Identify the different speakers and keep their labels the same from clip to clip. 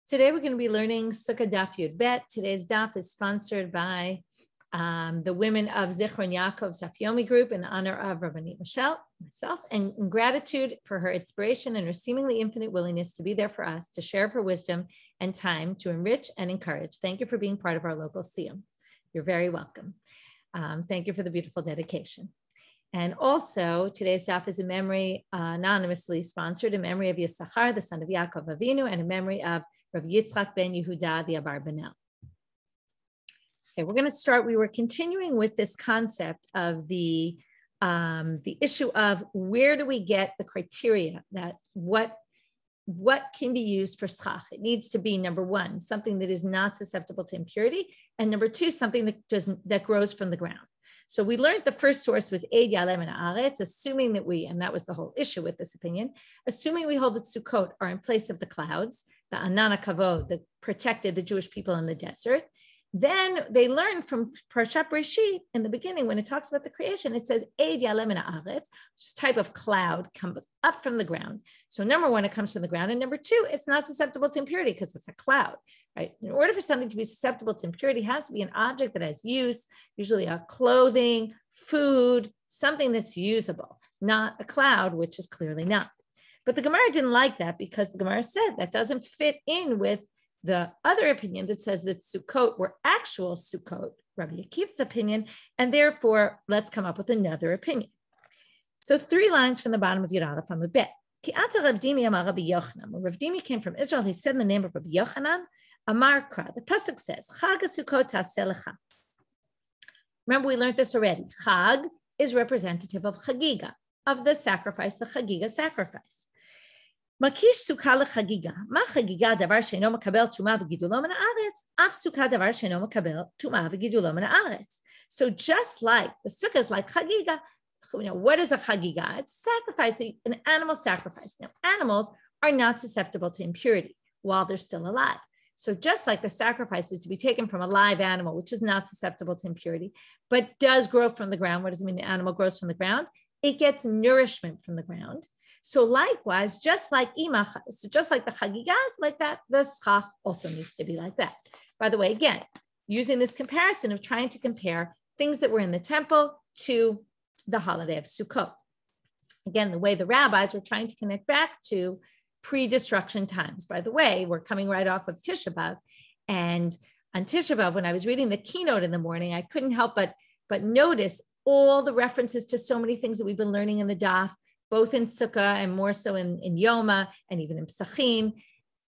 Speaker 1: Today we're going to be learning Sukkah Daf Yud Bet. Today's daf is sponsored by the women of Zichron Yaakov's Yomi group in honor of Rabbanit Michelle, myself, and in gratitude for her inspiration and her seemingly infinite willingness to be there for us, to share her wisdom and time to enrich and encourage. Thank you for being part of our local siyum. You're very welcome. Thank you for the beautiful dedication. And also, today's daf is a memory, anonymously sponsored, in memory of Yisachar, the son of Yaakov Avinu, and in memory of Rav Yitzchak ben Yehuda, the Abarbanel. Okay, we're going to start. We were continuing with this concept of the issue of where do we get the criteria that what can be used for schach. It needs to be, number one, something that is not susceptible to impurity, and number two, something that grows from the ground. So we learned the first source was Eid Yalem and Aretz, assuming that and that was the whole issue with this opinion, assuming we hold that Sukkot are in place of the clouds, the Anana Kavod that protected the Jewish people in the desert. Then they learned from Parshat Breshit in the beginning, when it talks about the creation, it says Eid Yalem and Aretz, which is a type of cloud comes up from the ground. So number one, it comes from the ground. And number two, it's not susceptible to impurity because it's a cloud, right? In order for something to be susceptible to impurity, it has to be an object that has use, usually a clothing, food, something that's usable, not a cloud, which is clearly not. But the Gemara didn't like that because the Gemara said that doesn't fit in with the other opinion that says that Sukkot were actual Sukkot, Rabbi Akiva's opinion, and therefore let's come up with another opinion. So 3 lines from the bottom of Yud Aleph Amud Bet. Ki'ata Rav Dimi Amar Rabbi Yochanan. When Rav Dimi came from Israel, he said in the name of Rabbi Yochanan, Amar Kra. The pasuk says, Chag Sukkot Ta'aseh Lecha. Remember, we learned this already. Chag is representative of Chagiga, of the sacrifice, the Chagiga sacrifice. Makish sukkah lechagiga. Ma chagiga davar she'eno makabel tuma v'gidulo min haaretz. Ach sukkah davar she'eno makabel tuma v'gidulo min haaretz. So just like the sukkah is like chagiga, what is a chagiga? It's sacrificing, an animal sacrifice. Now, animals are not susceptible to impurity while they're still alive. So just like the sacrifice is to be taken from a live animal, which is not susceptible to impurity, but does grow from the ground. What does it mean the animal grows from the ground? It gets nourishment from the ground. So likewise, just like the chagiga is like that, the schach also needs to be like that. By the way, again, using this comparison of trying to compare things that were in the temple to the holiday of Sukkot. Again, the way the rabbis were trying to connect back to pre-destruction times. By the way, we're coming right off of Tisha B'Av, and on Tisha B'Av, when I was reading the keynote in the morning, I couldn't help but notice all the references to so many things that we've been learning in the daf, both in Sukkah and more so in Yoma and even in Pesachim,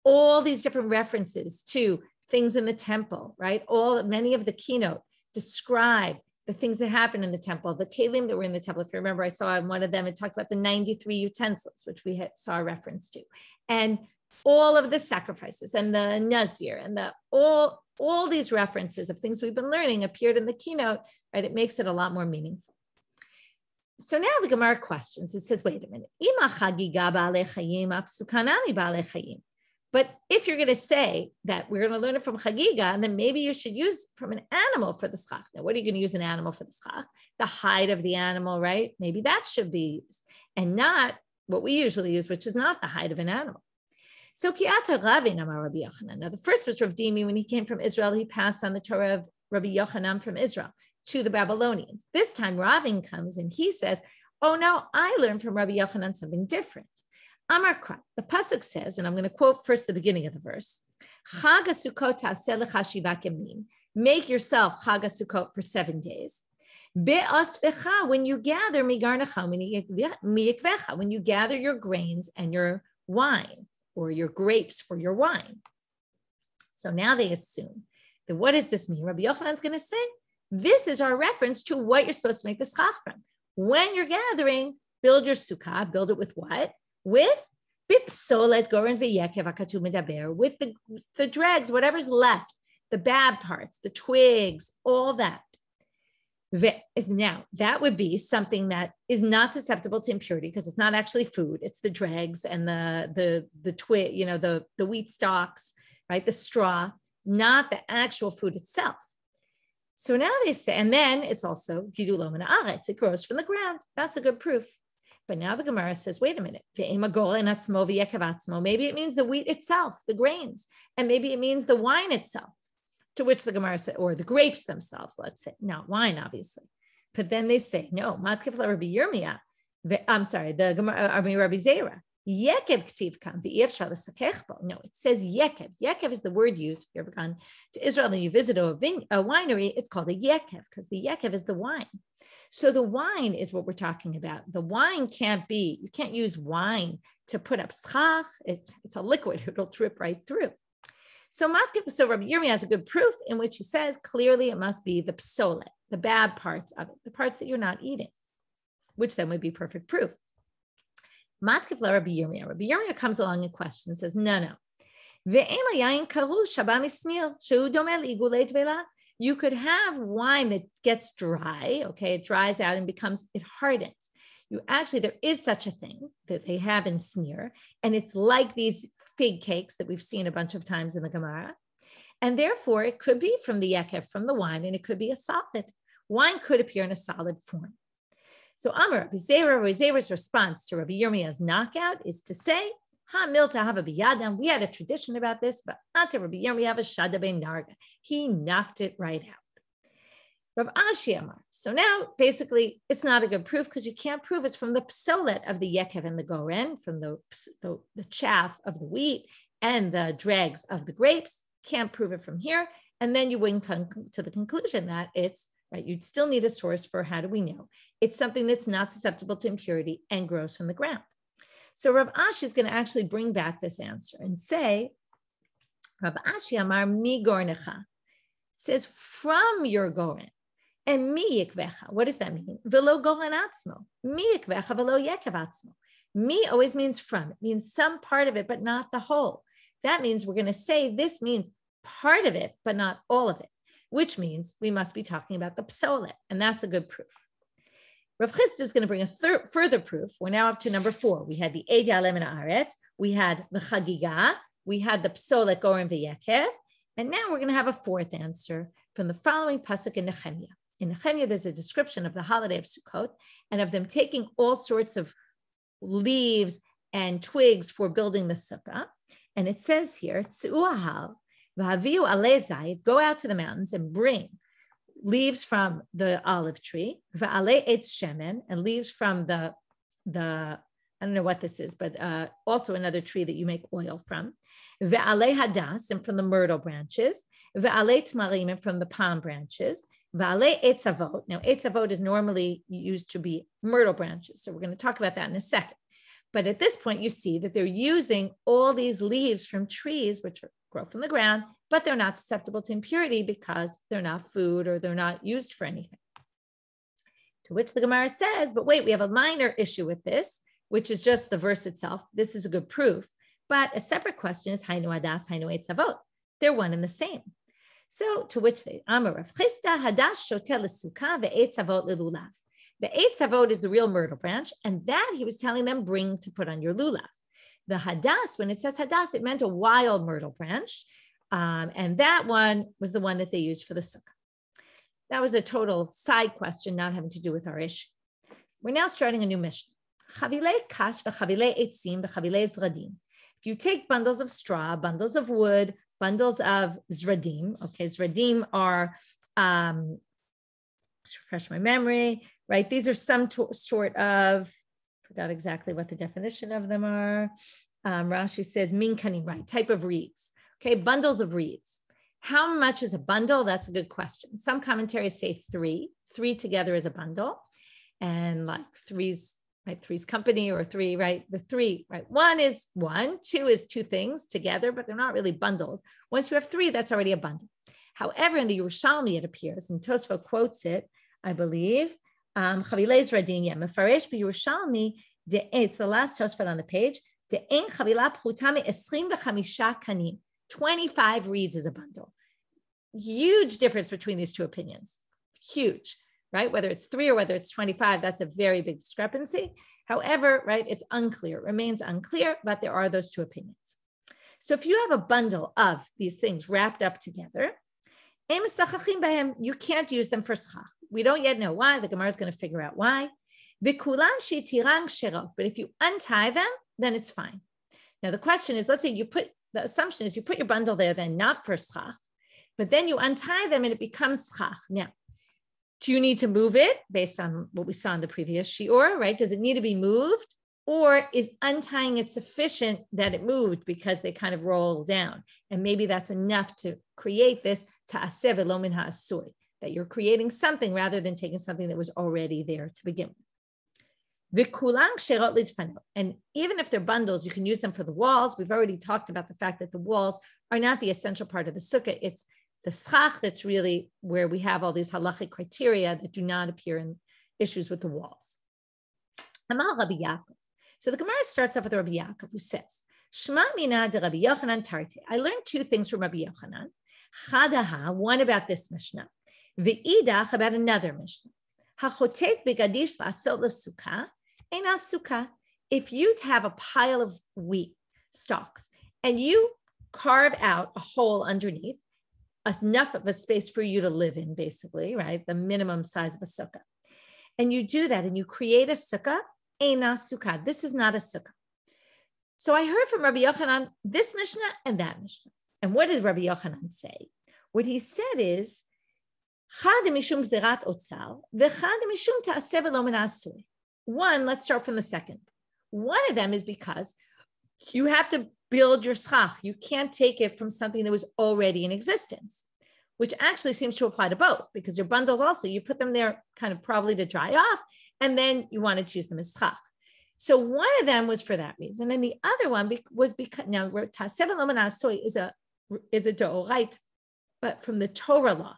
Speaker 1: all these different references to things in the temple, right? Many of the keynote describe the things that happen in the temple, the kelim that were in the temple. If you remember, I saw in one of them, it talked about the 93 utensils, which we saw a reference to, and all of the sacrifices and the nazir and all these references of things we've been learning appeared in the keynote, right? It makes it a lot more meaningful. So now the Gemara questions. It says, wait a minute. But if you're going to say that we're going to learn it from chagiga, then maybe you should use from an animal for the schach. Now, what are you going to use an animal for the schach? The hide of the animal, right? Maybe that should be used, and not what we usually use, which is not the hide of an animal. So Ki'ata Ravin Amar Rabbi Yochanan. Now, the first was Rav Dimi. When he came from Israel, he passed on the Torah of Rabbi Yochanan from Israel to the Babylonians. This time Ravin comes and he says, oh no, I learned from Rabbi Yochanan something different. Amar Kra, the pasuk says, and I'm going to quote first the beginning of the verse, Chag HaSukkot ta'aseh lecha shivat yamim. Make yourself Chag HaSukkot for 7 days. Be'asvecha, when you gather migarnecha miyikvecha, when you gather your grains and your wine, or your grapes for your wine. So now they assume that what does this mean? Rabbi Yochanan's going to say, this is our reference to what you're supposed to make the schach from. When you're gathering, build your sukkah. Build it with what? With bipsolet goren v'yekev hakatuv medaber, with the dregs, whatever's left, the bad parts, the twigs, all that. Now, that would be something that is not susceptible to impurity because it's not actually food. It's the dregs and the twig, the wheat stalks, right? The straw, not the actual food itself. So now they say, and then it's also gidulo min haaretz, it grows from the ground. That's a good proof. But now the Gemara says, wait a minute. Maybe it means the wheat itself, the grains, and maybe it means the wine itself, to which the Gemara said, or the grapes themselves, let's say, not wine, obviously. But then they say, no, Matkif la Rabbi Yirmiyah. I'm sorry, the Gemara, Rabbi Zera. Yekev ksiv kam v'yefshar l'sakechbo. No, it says yekev. Yekev is the word used. If you've ever gone to Israel and you visit a winery, it's called a yekev because the yekev is the wine. So the wine is what we're talking about. The wine you can't use wine to put up schach. It's a liquid. It'll drip right through. So Rabbi Yirmiyah has a good proof in which he says clearly it must be the psolet, the bad parts of it, the parts that you're not eating, which then would be perfect proof. Matkif la Rabbi Yirmiyah. Rabbi Yirmiyah comes along and questions and says, no. You could have wine that gets dry, okay, it dries out and it hardens. There is such a thing that they have in Shiur, and it's like these fig cakes that we've seen a bunch of times in the Gemara. And therefore, it could be from the yekev, from the wine, and it could be a solid. Wine could appear in a solid form. So Rabbi Zera's response to Rabbi Yirmiyah's knockout is to say, we had a tradition about this, but Rabbi Yirmiyah he knocked it right out. Rav Ashi Amar. So now, basically, it's not a good proof because you can't prove it's from the psolet of the yekev and the goren, from the chaff of the wheat and the dregs of the grapes. Can't prove it from here. And then you wouldn't come to the conclusion that it's right. You'd still need a source for how do we know? It's something that's not susceptible to impurity and grows from the ground. So Rav Ashi is going to actually bring back this answer and say, Rav Ashi Amar mi gornecha, says from your goren, and mi yikvecha. What does that mean? Velo goren atzmo. Mi yikvecha velo yekev atzmo. Mi always means from. It means some part of it, but not the whole. That means we're going to say this means part of it, but not all of it, which means we must be talking about the psolet, and that's a good proof. Rav Chisda is going to bring a further proof. We're now up to number 4. We had the Eid Yalem and Aretz, we had the Chagiga, we had the psolet goren v'yekev, and now we're going to have a fourth answer from the following pasuk in Nehemiah. In Nehemiah, there's a description of the holiday of Sukkot and of them taking all sorts of leaves and twigs for building the Sukkah. And it says here, Tzu'ahal, v'haviu alei zayit, go out to the mountains and bring leaves from the olive tree, v'alei etz shemen, and leaves from the I don't know what this is, but also another tree that you make oil from, v'alei hadas, and from the myrtle branches, v'alei tmarim, and from the palm branches, v'alei etz avot. Now, etz avot is normally used to be myrtle branches, so we're going to talk about that in a second. But at this point, you see that they're using all these leaves from trees, which grow from the ground, but they're not susceptible to impurity because they're not food or they're not used for anything. To which the Gemara says, but wait, we have a minor issue with this, which is just the verse itself. This is a good proof. But a separate question is, Hainu hadas, hainu etz avot. They're one and the same. So to which they, Amar Rav Chisda, hadas shotel l'sukkah ve'etz avot l'lulav. The etz avot is the real myrtle branch, and that he was telling them bring to put on your lulav. The hadas, when it says hadas, it meant a wild myrtle branch, and that one was the one that they used for the sukkah. That was a total side question, not having to do with our issue. We're now starting a new mission. Chavilei kash v'chavilei etzim v'chavilei zradim. If you take bundles of straw, bundles of wood, bundles of zradim, okay, zradim are, let's refresh my memory, right? These are some sort of, forgot exactly what the definition of them are. Rashi says minkanim, right? Type of reeds. Okay, bundles of reeds. How much is a bundle? That's a good question. Some commentaries say 3. 3 together is a bundle. And like three's company, or 3, right? The 3, right? 1 is 1, 2 is 2 things together, but they're not really bundled. Once you have 3, that's already a bundle. However, in the Yerushalmi, it appears, and Tosfot quotes it, I believe, Chavilei Zradim, Mefaresh b'Yerushalmi, it's the last Tosfot on the page, De'en chavila pchuta me 25 kanim. 25 reeds is a bundle. Huge difference between these two opinions. Huge, right? Whether it's 3 or whether it's 25, that's a very big discrepancy. However, right, it's unclear, it remains unclear, but there are those two opinions. So if you have a bundle of these things wrapped up together, you can't use them for schach. We don't yet know why. The Gemara is going to figure out why. V'kulan she'tirang sherot. But if you untie them, then it's fine. Now the question is, let's say the assumption is you put your bundle there then not for schach, but then you untie them and it becomes schach. Now, do you need to move it based on what we saw in the previous shiur, right? Does it need to be moved? Or is untying it sufficient that it moved because they kind of roll down? And maybe that's enough to create this ta'aseh v'lo min ha'asui, that you're creating something rather than taking something that was already there to begin with. And even if they're bundles, you can use them for the walls. We've already talked about the fact that the walls are not the essential part of the sukkah. It's the schach that's really where we have all these halachic criteria that do not appear in issues with the walls. So the Gemara starts off with Rabbi Yaakov, who says, Shema mina de Rabbi Yochanan tarte. I learned two things from Rabbi Yochanan. Chadaha, one about this Mishnah. Ve'idach, about another Mishnah. Hachotet begadish la'asot l'sukkah, eina sukkah. If you have a pile of wheat stalks and you carve out a hole underneath, enough of a space for you to live in, basically, right? The minimum size of a sukkah. And you do that and you create a sukkah, eina sukkah. This is not a sukkah. So I heard from Rabbi Yochanan this Mishnah and that Mishnah. And what did Rabbi Yochanan say? What he said is, one, let's start from the second. One of them is because you have to build your schach. You can't take it from something that was already in existence, which actually seems to apply to both, because your bundles also, you put them there kind of probably to dry off, and then you want to choose them as schach. So one of them was for that reason. And the other one was because, now, is a deoraita, but from the Torah law.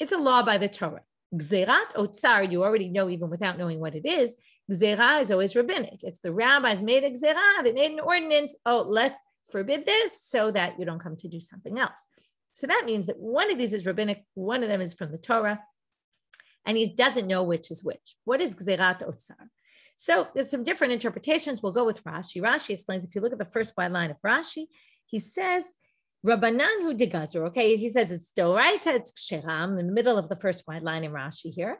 Speaker 1: It's a law by the Torah. Gzerat otzar, you already know even without knowing what it is. Gzerah is always rabbinic. It's the rabbis made a gzerah, they made an ordinance. Oh, let's forbid this so that you don't come to do something else. So that means that one of these is rabbinic, one of them is from the Torah, and he doesn't know which is which. What is gzerat otzar? So there's some different interpretations. We'll go with Rashi. Rashi explains, if you look at the first wide line of Rashi, he says, Rabbanan hu degazur, okay, he says it's doraita, it's ksheram, in the middle of the first wide line in Rashi here.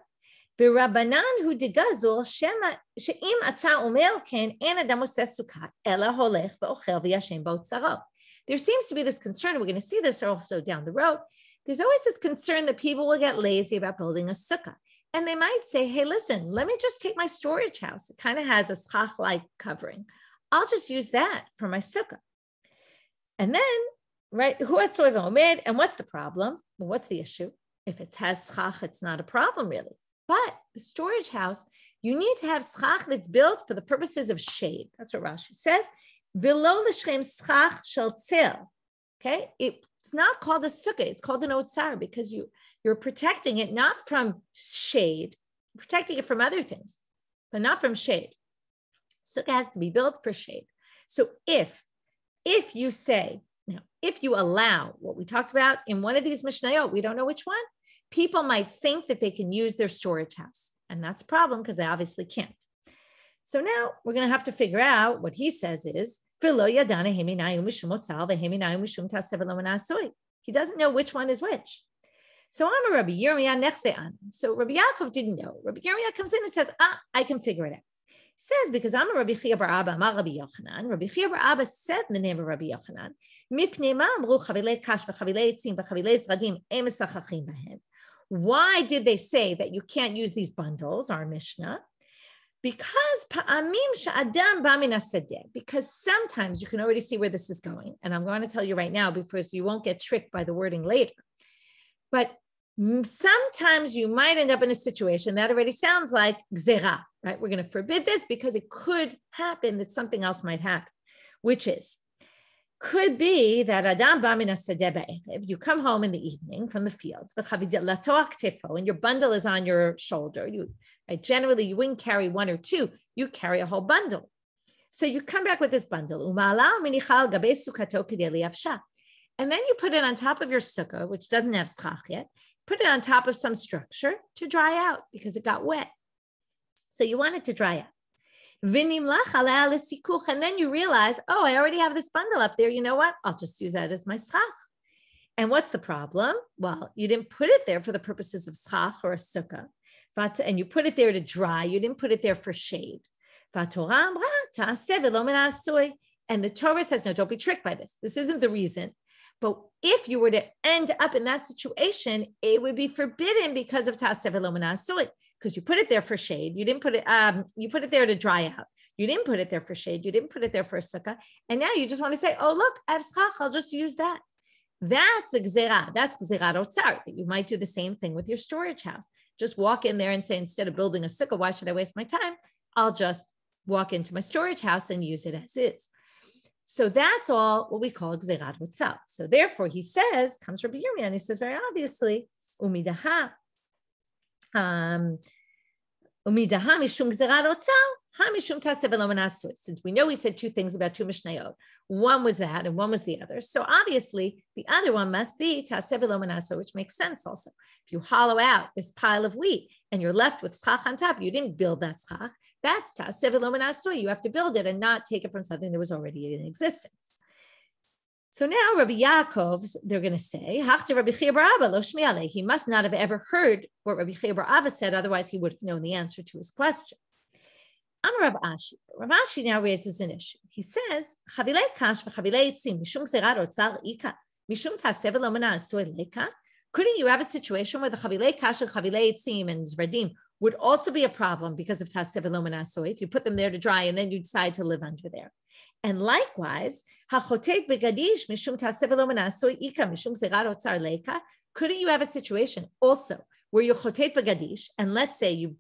Speaker 1: Rabbanan hu degazur, she'im ata omer ken, en adam oseh sukkah, ela holech ve'ochel v'yashem b'otzaro. There seems to be this concern, we're going to see this also down the road, there's always this concern that people will get lazy about building a sukkah. And they might say, hey, listen, let me just take my storage house. It kind of has a schach-like covering. I'll just use that for my sukkah. And then, right, who has soiv omed, and what's the problem? Well, what's the issue? If it has schach, it's not a problem really. But the storage house, you need to have schach that's built for the purposes of shade. That's what Rashi says. V'lo l'shem schach shel tzel. Okay, it's not called a sukkah. It's called an otzar because you're protecting it not from shade, you're protecting it from other things, but not from shade. Sukkah has to be built for shade. So if you say, now, if you allow what we talked about in one of these Mishnayot, we don't know which one, people might think that they can use their storage house. And that's a problem because they obviously can't. So now we're going to have to figure out what he says is, he doesn't know which one is which. So I'm a Rabbi Yomi. So Rabbi Yaakov didn't know. Rabbi Yomi comes in and says, I can figure it out. He says, because I'm a Rabbi Shiur bar Abba, Amar Rabbi Yochanan. Rabbi Shiur bar Abba said in the name of Rabbi Yochanan, why did they say that you can't use these bundles, our Mishnah? Because sometimes you can already see where this is going. And I'm going to tell you right now because you won't get tricked by the wording later. But sometimes you might end up in a situation that already sounds like gzera, right? We're going to forbid this because it could happen that something else might happen, which could be that Adam Bamina Sadeh, you come home in the evening from the fields, and your bundle is on your shoulder. Generally, you wouldn't carry one or two, you carry a whole bundle. So you come back with this bundle, and then you put it on top of your sukkah, which doesn't have schach yet, put it on top of some structure to dry out because it got wet. So you want it to dry out. And then you realize, oh, I already have this bundle up there. You know what? I'll just use that as my schach. And what's the problem? Well, you didn't put it there for the purposes of schach or a sukkah. and you put it there to dry. You didn't put it there for shade. And the Torah says, no, don't be tricked by this. This isn't the reason. But if you were to end up in that situation, it would be forbidden because of ta'aseh v'lo menasui, because you put it there for shade. You didn't put it, you put it there to dry out. You didn't put it there for shade. You didn't put it there for a sukkah. And now you just want to say, oh, look, I have schach, I'll just use that. That's a gzerah. That's gzerah otzar. You might do the same thing with your storage house. Just walk in there and say, instead of building a sukkah, why should I waste my time? I'll just walk into my storage house and use it as is. So that's all what we call gzerat otzar. So therefore, he says, comes Rabbi Yomi, and he says very obviously, umidaha mishum gzerat otzar, ha mishum ta'aseh v'lo menasui. Since we know he said two things about two mishnayot, one was that and one was the other. So obviously, the other one must be ta'aseh v'lo menasui, which makes sense also. If you hollow out this pile of wheat and you're left with schach on top, you didn't build that schach. That's ta'aseh v'lo menasui. You have to build it and not take it from something that was already in existence. So now Rabbi Yaakov, they're going to say, he must not have ever heard what Rabbi Shiur bar Abba said, otherwise he would have known the answer to his question. Rav Ashi now raises an issue. He says, couldn't you have a situation where the chavilei kash and chavilei etzim and zradim would also be a problem because of ta'aseh v'lo menasui if you put them there to dry and then you decide to live under there? And likewise, hachotet begadish mishum ta'aseh v'lo menasui ika mishum zerat otzar leika. Couldn't you have a situation also where you chotet begadish and let's say you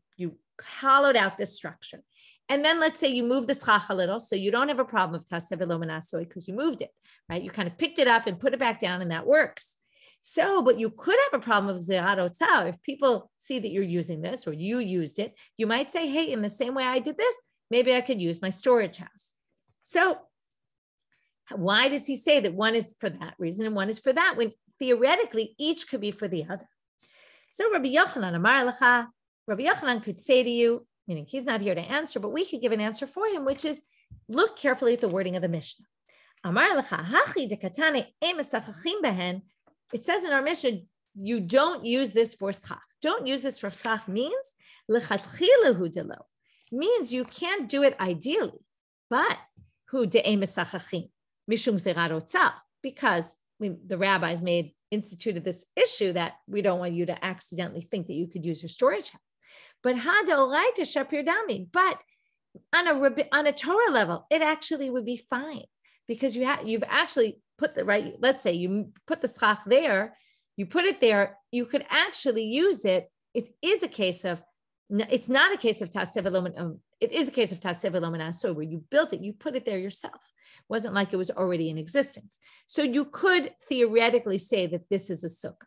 Speaker 1: hollowed out this structure, and then let's say you move the schach a little, so you don't have a problem of ta'aseh v'lo menasui because you moved it, right? You kind of picked it up and put it back down, and that works. So, but you could have a problem of zerat otzar. If people see that you're using this or you used it, you might say, hey, in the same way I did this, maybe I could use my storage house. So why does he say that one is for that reason and one is for that, when theoretically each could be for the other? So Rabbi Yochanan Amar Lecha, Rabbi Yochanan could say to you, meaning he's not here to answer, but we could give an answer for him, which is look carefully at the wording of the Mishnah. Amar Lecha, hachi dekatane emesachachim behen. It says in our Mishnah, you don't use this for schach. Don't use this for schach means lechatchilahu delo, means you can't do it ideally, but hu de'emesachachim mishum zerat otzar, because the rabbis instituted this issue that we don't want you to accidentally think that you could use your storage house. But ha deoraita shapir dami, but on a Torah level, it actually would be fine because you've actually put the right. Let's say you put the schach there, you put it there. You could actually use it. It is a case of. It's not a case of ta'aseh v'lo. It is a case of ta'aseh v'lo menasui, where you built it, you put it there yourself. It wasn't like it was already in existence. So you could theoretically say that this is a sukkah.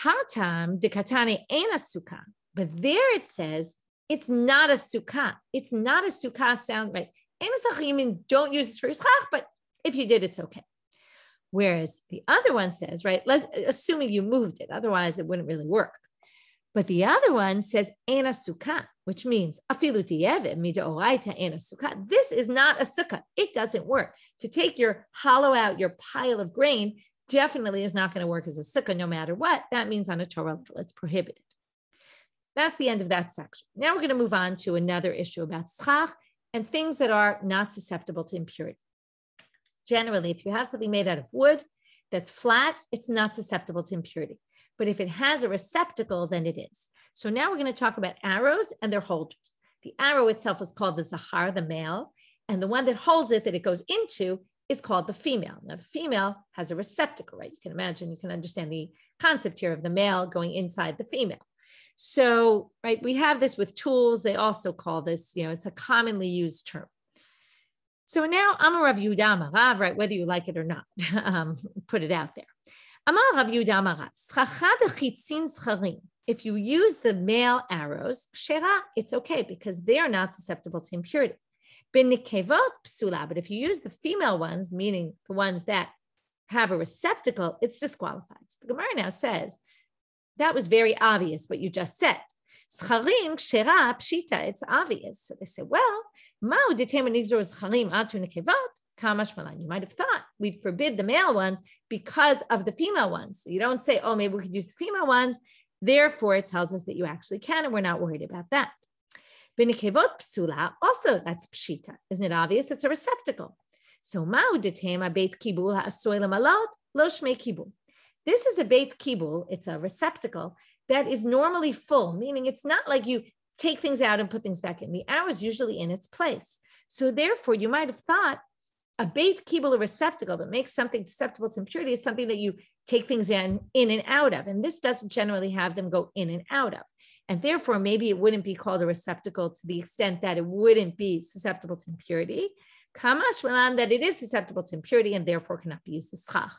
Speaker 1: Hatam dekatane ein a sukkah, but there it says it's not a sukkah. It's not a sukkah. Sound right? Don't use this for your schach, but if you did, it's okay. Whereas the other one says, right, assuming you moved it, otherwise it wouldn't really work. But the other one says ena sukkah, which means afilu tiyeved midoraita ena sukkah. This is not a sukkah. It doesn't work. To take hollow out your pile of grain definitely is not going to work as a sukkah no matter what. That means on a Torah level, it's prohibited. That's the end of that section. Now we're going to move on to another issue about schach and things that are not susceptible to impurity. Generally, if you have something made out of wood that's flat, it's not susceptible to impurity. But if it has a receptacle, then it is. So now we're going to talk about arrows and their holders. The arrow itself is called the zachar, the male, and the one that holds it, that it goes into, is called the female. Now, the female has a receptacle, right? You can imagine, you can understand the concept here of the male going inside the female. So, right, we have this with tools. They also call this, it's a commonly used term. So now I'm a Rav Yehuda Amarav, right? Whether you like it or not, put it out there. Amar Rav Yehuda Amarav, schacha b'chitzin scharim. If you use the male arrows, shera, it's okay because they are not susceptible to impurity. B'nikevot psula, but if you use the female ones, meaning the ones that have a receptacle, it's disqualified. So the Gemara now says, that was very obvious what you just said. Scharim shera pshita, it's obvious. So they say, well, ma'u detema nigzor scharim atu nekevot kamash malan. You might have thought we'd forbid the male ones because of the female ones. So you don't say, oh, maybe we could use the female ones. Therefore, it tells us that you actually can, and we're not worried about that. B'nekevot psula, also that's pshita. Isn't it obvious? It's a receptacle. So ma'u detema beit kibul ha'asoy lemalot lo shmei kibul. This is a beit kibul. It's a receptacle that is normally full, meaning it's not like you take things out and put things back in. The arrow is usually in its place. So therefore, you might have thought a beit kibul, a receptacle that makes something susceptible to impurity, is something that you take things in and out of. And this doesn't generally have them go in and out of. And therefore, maybe it wouldn't be called a receptacle to the extent that it wouldn't be susceptible to impurity. Kamash malan, that it is susceptible to impurity and therefore cannot be used as schach.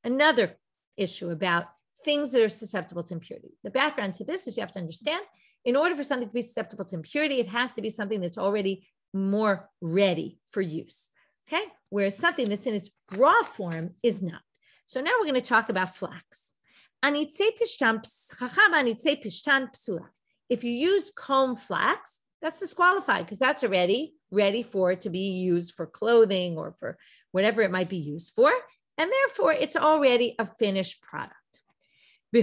Speaker 1: Another issue about things that are susceptible to impurity. The background to this is you have to understand, in order for something to be susceptible to impurity, it has to be something that's already more ready for use. Okay? Whereas something that's in its raw form is not. So now we're going to talk about flax. If you use comb flax, that's disqualified because that's already ready for it to be used for clothing or for whatever it might be used for. And therefore, it's already a finished product. But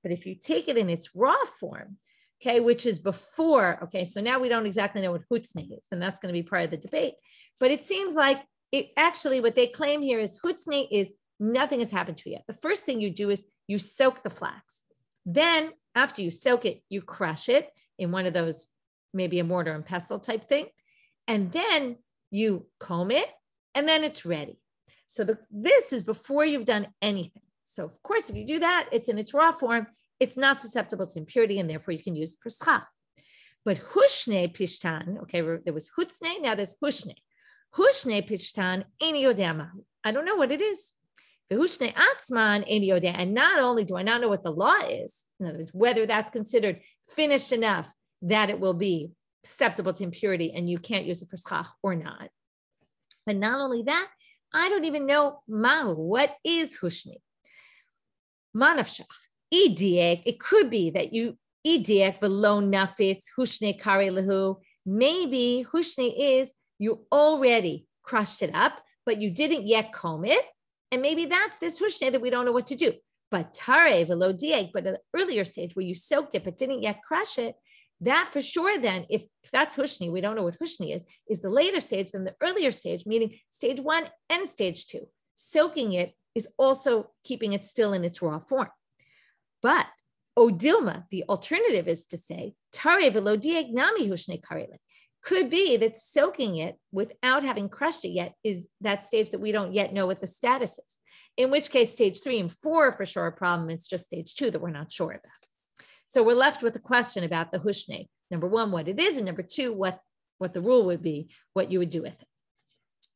Speaker 1: if you take it in its raw form, okay, which is before, okay, so now we don't exactly know what hutzne is, and that's going to be part of the debate. But it seems like it actually, what they claim here is hutzne is nothing has happened to it yet. The first thing you do is you soak the flax. Then after you soak it, you crush it in one of those, maybe a mortar and pestle type thing. And then you comb it, and then it's ready. So this is before you've done anything. So of course, if you do that, it's in its raw form. It's not susceptible to impurity, and therefore you can use it for schach. But hushne pishtan, okay, there was hutzne, now there's hushne. Hushne pishtan, eni yodeh. I don't know what it is. Hushne atzman, eni yodeh. And not only do I not know what the law is, in other words, whether that's considered finished enough that it will be susceptible to impurity and you can't use it for schach or not. But not only that, I don't even know mahu. What is hushne? Manafshach. Idiek, it could be that you idiek velo nafitz hushne kare lehu. Maybe hushne is you already crushed it up, but you didn't yet comb it. And maybe that's this hushne that we don't know what to do. But tare velo diek, but at the earlier stage where you soaked it but didn't yet crush it, that for sure then, if that's hushne, we don't know what hushne is the later stage than the earlier stage, meaning stage 1 and stage 2. Soaking it is also keeping it still in its raw form. But Odilma, the alternative is to say, Tare velo dieg nami hushne karele. Could be that soaking it without having crushed it yet is that stage that we don't yet know what the status is. In which case, stage 3 and 4 for sure a problem. It's just stage 2 that we're not sure about. So we're left with a question about the hushne. Number 1, what it is, and number 2, what the rule would be, what you would do with it.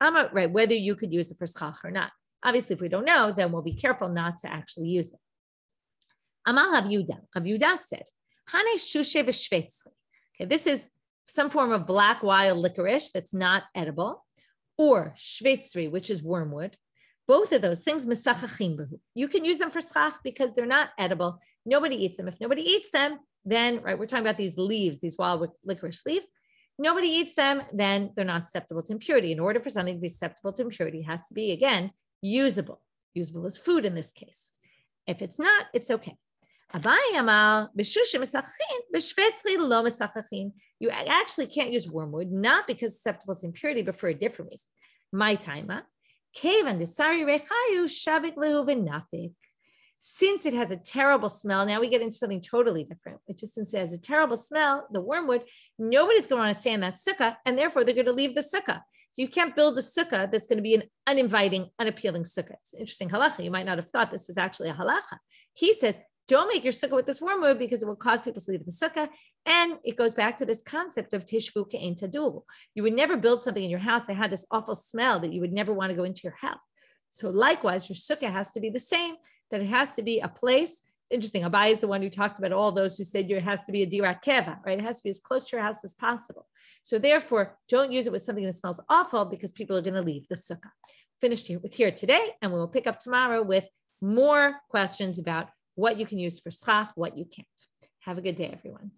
Speaker 1: Right, whether you could use it for schach or not. Obviously, if we don't know, then we'll be careful not to actually use it. Amal Rav Yehuda said, Hane shushe v'shvetzri. Okay, this is some form of black wild licorice that's not edible, or shvetzri, which is wormwood. Both of those things, mesachachim behu. You can use them for schach because they're not edible. Nobody eats them. If nobody eats them, then, right, we're talking about these leaves, these wild licorice leaves. Nobody eats them, then they're not susceptible to impurity. In order for something to be susceptible to impurity, it has to be, again, usable. Usable as food in this case. If it's not, it's okay. You actually can't use wormwood, not because it's susceptible to impurity, but for a different reason. My time. Since it has a terrible smell, now we get into something totally different, which is since it has a terrible smell, the wormwood, nobody's going to want to stay in that sukkah, and therefore they're going to leave the sukkah. So you can't build a sukkah that's going to be an uninviting, unappealing sukkah. It's an interesting halacha. You might not have thought this was actually a halacha. He says, don't make your sukkah with this wormwood because it will cause people to leave the sukkah. And it goes back to this concept of tishvu ke'ein tadulu. You would never build something in your house that had this awful smell that you would never want to go into your house. So likewise, your sukkah has to be the same, that it has to be a place. It's interesting. Abai is the one who talked about all those who said it has to be a dirat keva, right? It has to be as close to your house as possible. So therefore, don't use it with something that smells awful because people are going to leave the sukkah. Finished here today, and we will pick up tomorrow with more questions about what you can use for schach, what you can't. Have a good day, everyone.